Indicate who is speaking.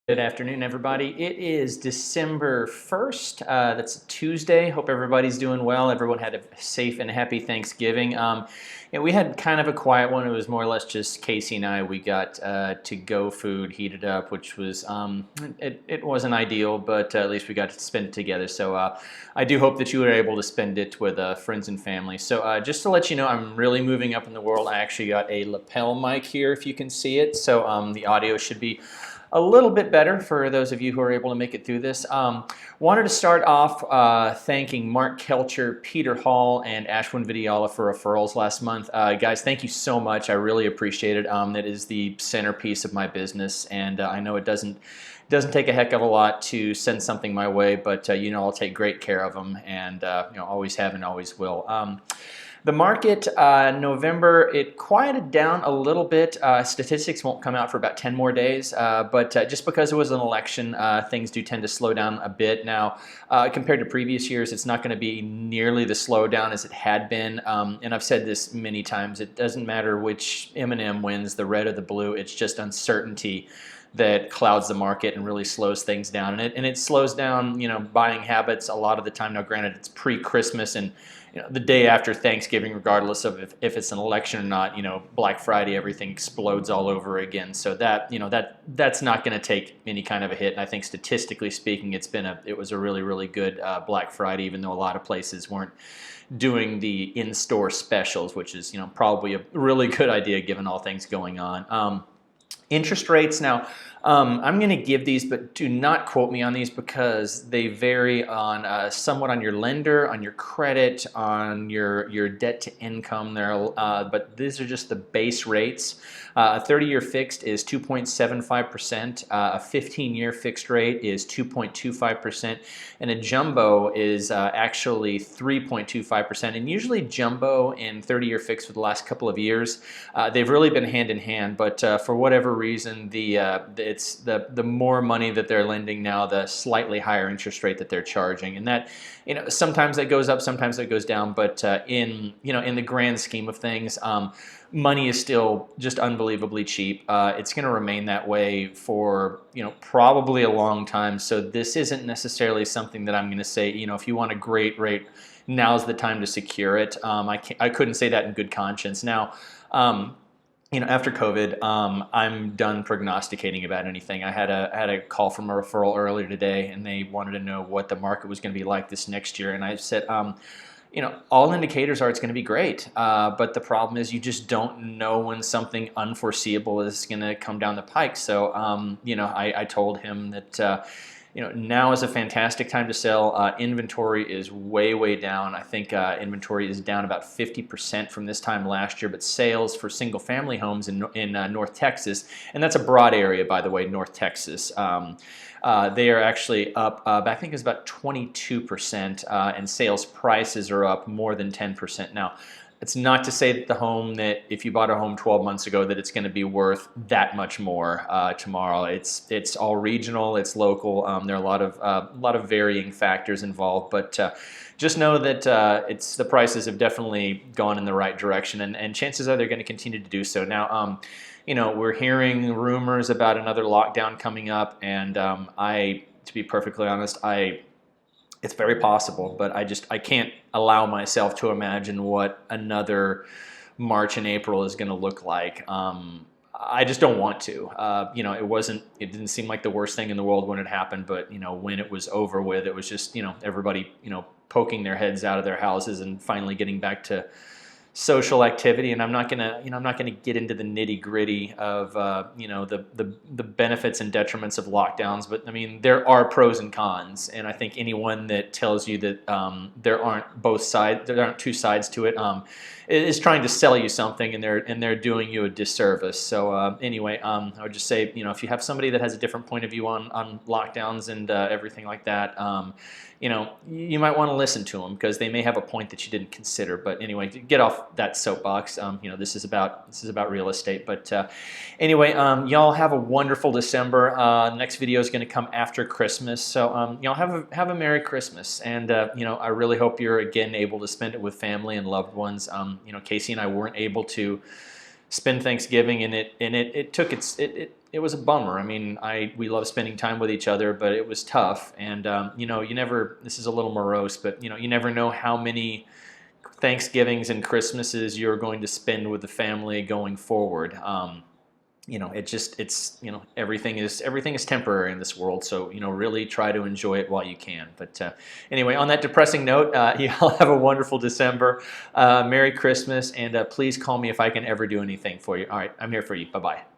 Speaker 1: Good afternoon, everybody. It is December 1st. That's a Tuesday. Hope everybody's doing well. Everyone had a safe and happy Thanksgiving. We had kind of a quiet one. It was more or less just Casey and I. We got to-go food heated up, which was, it wasn't ideal, but at least we got to spend it together. So I do hope that you were able to spend it with friends and family. So just to let you know, I'm really moving up in the world. I actually got a lapel mic here, if you can see it. So the audio should be a little bit better for those of you who are able to make it through this. Wanted to start off thanking Mark Kelcher, Peter Hall, and Ashwin Vidiyala for referrals last month. Guys, thank you so much. I really appreciate it. That is the centerpiece of my business, and I know it doesn't take a heck of a lot to send something my way, but I'll take great care of them, and always have and always will. The market, November, it quieted down a little bit. Statistics won't come out for about 10 more days, but just because it was an election, things do tend to slow down a bit. Now, compared to previous years, it's not going to be nearly the slowdown as it had been. And I've said this many times, it doesn't matter which M&M wins, the red or the blue, it's just uncertainty that clouds the market and really slows things down. And it slows down, buying habits a lot of the time. Now, granted, it's pre-Christmas and the day after Thanksgiving, regardless of if it's an election or not, Black Friday, everything explodes all over again. So that's not going to take any kind of a hit. And I think statistically speaking, it was a really, really good Black Friday, even though a lot of places weren't doing the in-store specials, which is probably a really good idea given all things going on. Interest rates now, I'm going to give these, but do not quote me on these because they vary on somewhat on your lender, on your credit, on your debt to income there. But these are just the base rates. A 30-year fixed is 2.75%. A 15-year fixed rate is 2.25%, and a jumbo is actually 3.25%. And usually jumbo and 30-year fixed for the last couple of years, they've really been hand in hand. But for whatever reason, it's the more money that they're lending now, the slightly higher interest rate that they're charging, and that sometimes that goes up, sometimes that goes down. But in the grand scheme of things, money is still just unbelievably cheap. It's going to remain that way for probably a long time. So this isn't necessarily something that I'm going to say if you want a great rate, now's the time to secure it. I couldn't say that in good conscience. Now, after COVID, I'm done prognosticating about anything. I had a call from a referral earlier today, and they wanted to know what the market was going to be like this next year. And I said, all indicators are it's going to be great, but the problem is you just don't know when something unforeseeable is going to come down the pike. So, I told him that. Now is a fantastic time to sell. Inventory is way, way down. I think inventory is down about 50% from this time last year, but sales for single-family homes in North Texas, and that's a broad area, by the way, North Texas, they are actually up, I think it's about 22%, and sales prices are up more than 10%. Now, it's not to say that the home that if you bought a home 12 months ago that it's going to be worth that much more tomorrow. It's all regional, it's local. There are a lot of varying factors involved, but just know that the prices have definitely gone in the right direction, and chances are they're going to continue to do so. Now, we're hearing rumors about another lockdown coming up, and to be perfectly honest, it's very possible, but I can't allow myself to imagine what another March and April is going to look like. I just don't want to. It didn't seem like the worst thing in the world when it happened, but when it was over with, it was just everybody poking their heads out of their houses and finally getting back to social activity. And I'm not gonna get into the nitty gritty of the benefits and detriments of lockdowns, but I mean there are pros and cons, and I think anyone that tells you that there aren't two sides to it is trying to sell you something, and they're doing you a disservice. So anyway, I would just say if you have somebody that has a different point of view on lockdowns and everything like that, you might want to listen to them because they may have a point that you didn't consider. But anyway, to get off that soapbox, this is about real estate. But anyway, y'all have a wonderful December. The next video is going to come after Christmas, so y'all have a Merry Christmas, and I really hope you're again able to spend it with family and loved ones. Casey and I weren't able to spend Thanksgiving, and it it was a bummer. I mean, we love spending time with each other, but it was tough. And you know, you never. This is a little morose, but you know, you never know how many Thanksgivings and Christmases you're going to spend with the family going forward. You know, it's you know, everything is temporary in this world. So you know, really try to enjoy it while you can. But anyway, on that depressing note, y'all have a wonderful December. Merry Christmas, and please call me if I can ever do anything for you. All right, I'm here for you. Bye bye.